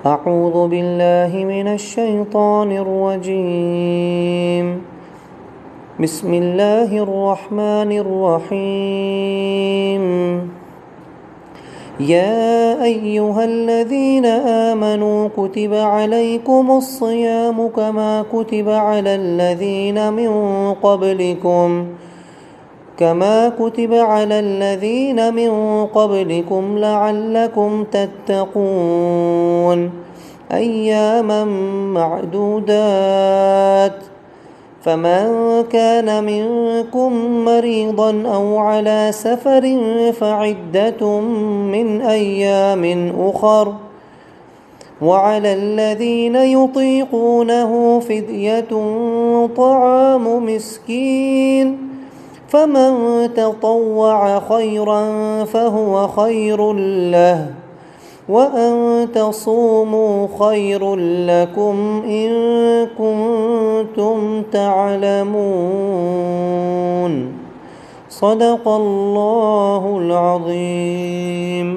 أعوذ بالله من الشيطان الرجيم. بسم الله الرحمن الرحيم. يا أيها الذين آمنوا كتب عليكم الصيام كما كتب على الذين من قبلكم لعلكم تتقون. أياما معدودات. فمن كان منكم مريضا أو على سفر فعدة من أيام أخر. وعلى الذين يطيقونه فدية طعام مسكين. فمن تطوع خيرا فهو خير له، وأن تصوموا خير لكم إن كنتم تعلمون. صدق الله العظيم.